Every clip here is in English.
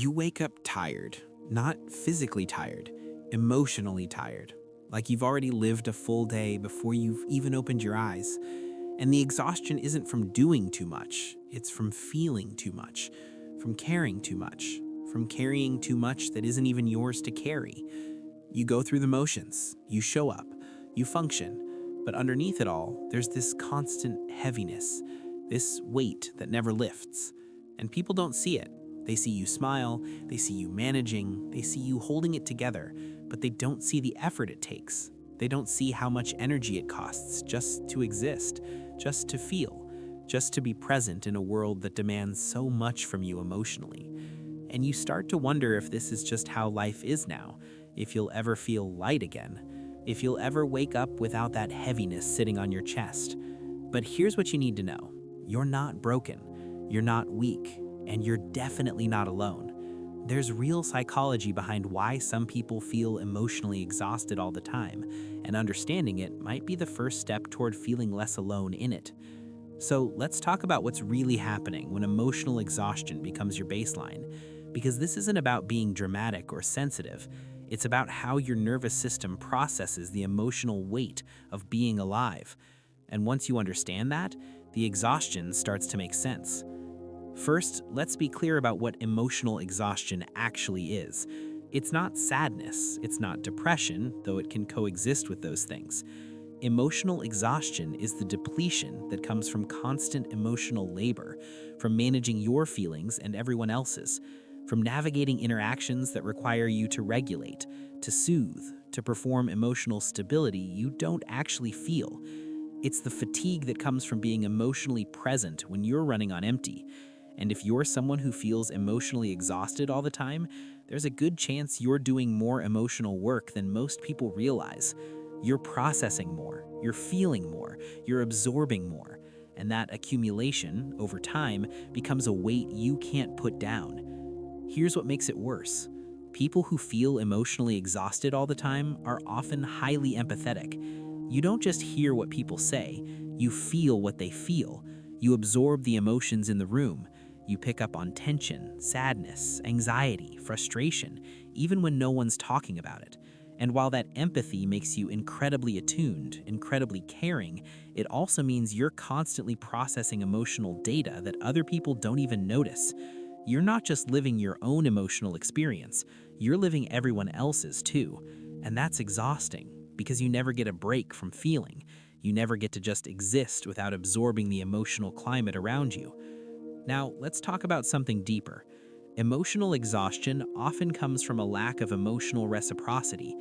You wake up tired, not physically tired, emotionally tired, like you've already lived a full day before you've even opened your eyes. And the exhaustion isn't from doing too much, it's from feeling too much, from caring too much, from carrying too much that isn't even yours to carry. You go through the motions, you show up, you function, but underneath it all, there's this constant heaviness, this weight that never lifts. And people don't see it. They see you smile, they see you managing, they see you holding it together, but they don't see the effort it takes. They don't see how much energy it costs just to exist, just to feel, just to be present in a world that demands so much from you emotionally. And you start to wonder if this is just how life is now, if you'll ever feel light again, if you'll ever wake up without that heaviness sitting on your chest. But here's what you need to know. You're not broken, you're not weak, and you're definitely not alone. There's real psychology behind why some people feel emotionally exhausted all the time, and understanding it might be the first step toward feeling less alone in it. So let's talk about what's really happening when emotional exhaustion becomes your baseline, because this isn't about being dramatic or sensitive. It's about how your nervous system processes the emotional weight of being alive. And once you understand that, the exhaustion starts to make sense. First, let's be clear about what emotional exhaustion actually is. It's not sadness, it's not depression, though it can coexist with those things. Emotional exhaustion is the depletion that comes from constant emotional labor, from managing your feelings and everyone else's, from navigating interactions that require you to regulate, to soothe, to perform emotional stability you don't actually feel. It's the fatigue that comes from being emotionally present when you're running on empty. And if you're someone who feels emotionally exhausted all the time, there's a good chance you're doing more emotional work than most people realize. You're processing more, you're feeling more, you're absorbing more. And that accumulation, over time, becomes a weight you can't put down. Here's what makes it worse. People who feel emotionally exhausted all the time are often highly empathetic. You don't just hear what people say, you feel what they feel. You absorb the emotions in the room. You pick up on tension, sadness, anxiety, frustration, even when no one's talking about it. And while that empathy makes you incredibly attuned, incredibly caring, it also means you're constantly processing emotional data that other people don't even notice. You're not just living your own emotional experience, you're living everyone else's too. And that's exhausting, because you never get a break from feeling. You never get to just exist without absorbing the emotional climate around you. Now, let's talk about something deeper. Emotional exhaustion often comes from a lack of emotional reciprocity.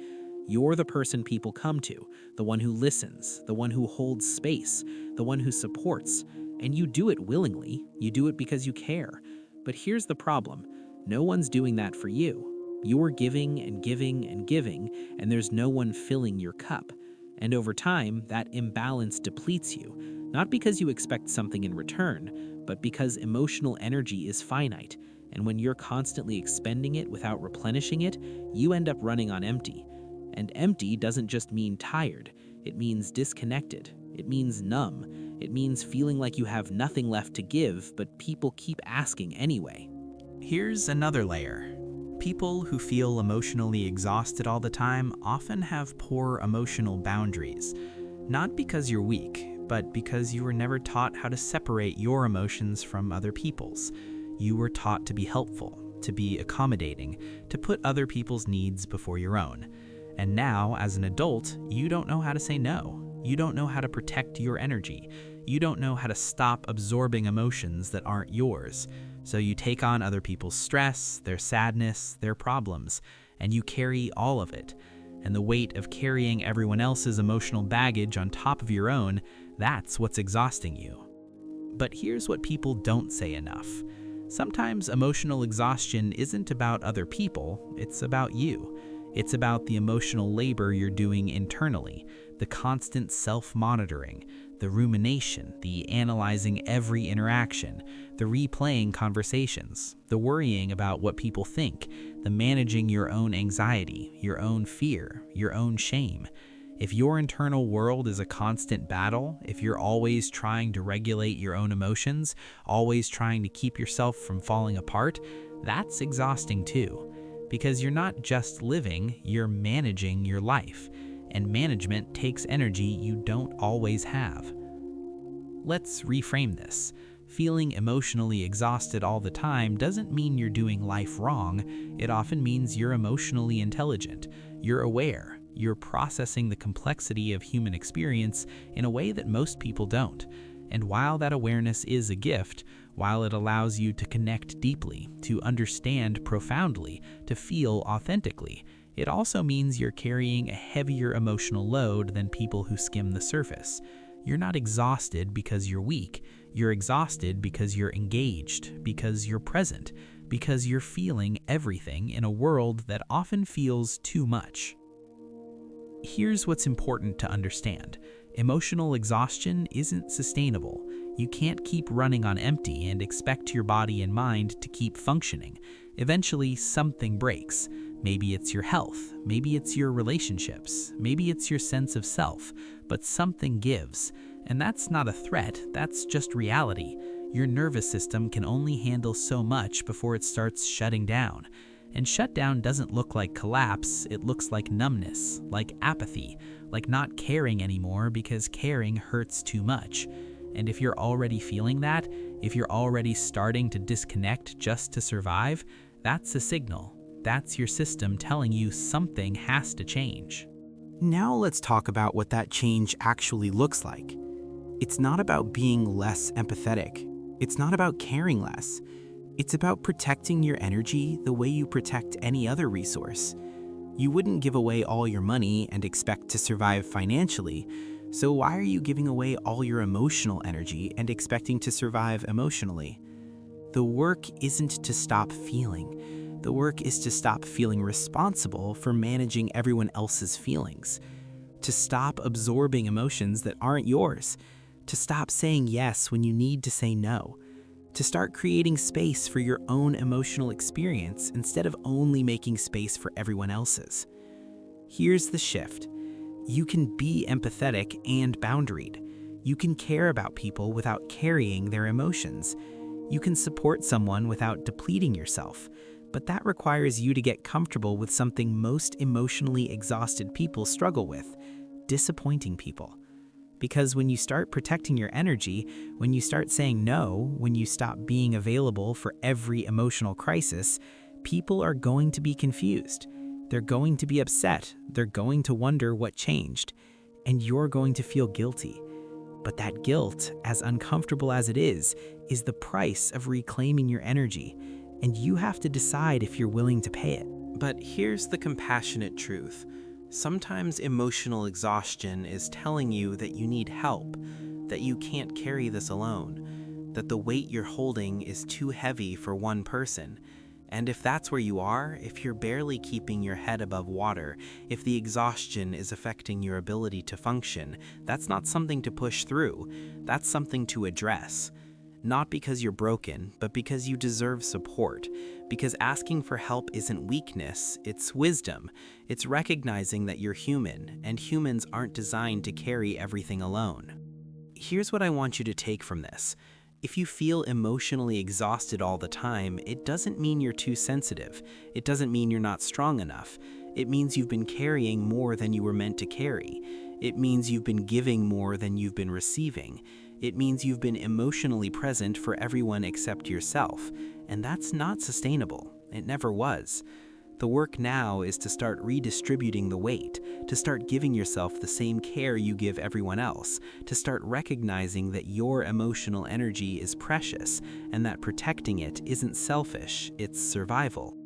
You're the person people come to, the one who listens, the one who holds space, the one who supports. And you do it willingly, you do it because you care. But here's the problem. No one's doing that for you. You're giving and giving and giving, and there's no one filling your cup. And over time, that imbalance depletes you, not because you expect something in return, but because emotional energy is finite, and when you're constantly expending it without replenishing it, you end up running on empty. And empty doesn't just mean tired, it means disconnected, it means numb, it means feeling like you have nothing left to give, but people keep asking anyway. Here's another layer. People who feel emotionally exhausted all the time often have poor emotional boundaries. Not because you're weak, but because you were never taught how to separate your emotions from other people's. You were taught to be helpful, to be accommodating, to put other people's needs before your own. And now, as an adult, you don't know how to say no. You don't know how to protect your energy. You don't know how to stop absorbing emotions that aren't yours. So you take on other people's stress, their sadness, their problems, and you carry all of it. And the weight of carrying everyone else's emotional baggage on top of your own, that's what's exhausting you. But here's what people don't say enough. Sometimes emotional exhaustion isn't about other people, it's about you. It's about the emotional labor you're doing internally, the constant self-monitoring, the rumination, the analyzing every interaction, the replaying conversations, the worrying about what people think, the managing your own anxiety, your own fear, your own shame. If your internal world is a constant battle, if you're always trying to regulate your own emotions, always trying to keep yourself from falling apart, That's exhausting too, because you're not just living, you're managing your life, and management takes energy you don't always have. Let's reframe this. Feeling emotionally exhausted all the time doesn't mean you're doing life wrong. It often means you're emotionally intelligent, you're aware, you're processing the complexity of human experience in a way that most people don't. And while that awareness is a gift, while it allows you to connect deeply, to understand profoundly, to feel authentically, it also means you're carrying a heavier emotional load than people who skim the surface. You're not exhausted because you're weak. You're exhausted because you're engaged, because you're present, because you're feeling everything in a world that often feels too much. Here's what's important to understand. Emotional exhaustion isn't sustainable. You can't keep running on empty and expect your body and mind to keep functioning. Eventually, something breaks. Maybe it's your health, maybe it's your relationships, maybe it's your sense of self, but something gives. And that's not a threat, that's just reality. Your nervous system can only handle so much before it starts shutting down. And shutdown doesn't look like collapse, it looks like numbness, like apathy, like not caring anymore because caring hurts too much. And if you're already feeling that, if you're already starting to disconnect just to survive, that's a signal. That's your system telling you something has to change. Now let's talk about what that change actually looks like. It's not about being less empathetic. It's not about caring less. It's about protecting your energy the way you protect any other resource. You wouldn't give away all your money and expect to survive financially, so why are you giving away all your emotional energy and expecting to survive emotionally? The work isn't to stop feeling. The work is to stop feeling responsible for managing everyone else's feelings, to stop absorbing emotions that aren't yours, to stop saying yes when you need to say no, to start creating space for your own emotional experience instead of only making space for everyone else's. Here's the shift. You can be empathetic and boundaried. You can care about people without carrying their emotions. You can support someone without depleting yourself. But that requires you to get comfortable with something most emotionally exhausted people struggle with: disappointing people. Because when you start protecting your energy, when you start saying no, when you stop being available for every emotional crisis, people are going to be confused. They're going to be upset. They're going to wonder what changed. And you're going to feel guilty. But that guilt, as uncomfortable as it is the price of reclaiming your energy. And you have to decide if you're willing to pay it. But here's the compassionate truth. Sometimes emotional exhaustion is telling you that you need help, that you can't carry this alone, that the weight you're holding is too heavy for one person. And if that's where you are, if you're barely keeping your head above water, if the exhaustion is affecting your ability to function, that's not something to push through, that's something to address. Not because you're broken, but because you deserve support. Because asking for help isn't weakness, it's wisdom. It's recognizing that you're human, and humans aren't designed to carry everything alone. Here's what I want you to take from this. If you feel emotionally exhausted all the time, it doesn't mean you're too sensitive. It doesn't mean you're not strong enough. It means you've been carrying more than you were meant to carry. It means you've been giving more than you've been receiving. It means you've been emotionally present for everyone except yourself, and that's not sustainable. It never was. The work now is to start redistributing the weight, to start giving yourself the same care you give everyone else, to start recognizing that your emotional energy is precious and that protecting it isn't selfish, it's survival.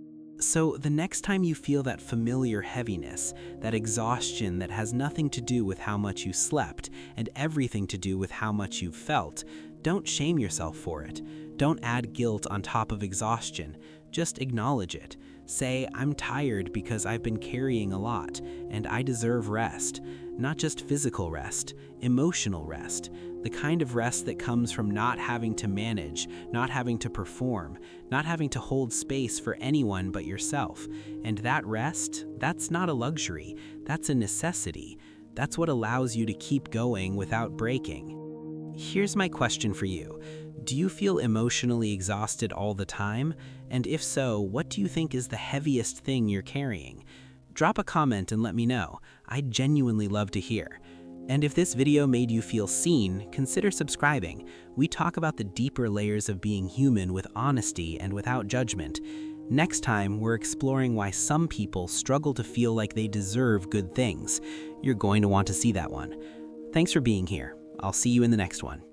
So the next time you feel that familiar heaviness, that exhaustion that has nothing to do with how much you slept and everything to do with how much you've felt, don't shame yourself for it. Don't add guilt on top of exhaustion. Just acknowledge it. Say, I'm tired because I've been carrying a lot, and I deserve rest. Not just physical rest, emotional rest. The kind of rest that comes from not having to manage, not having to perform, not having to hold space for anyone but yourself. And that rest, that's not a luxury, that's a necessity. That's what allows you to keep going without breaking. Here's my question for you. Do you feel emotionally exhausted all the time? And if so, what do you think is the heaviest thing you're carrying? Drop a comment and let me know. I'd genuinely love to hear. And if this video made you feel seen, consider subscribing. We talk about the deeper layers of being human with honesty and without judgment. Next time, we're exploring why some people struggle to feel like they deserve good things. You're going to want to see that one. Thanks for being here. I'll see you in the next one.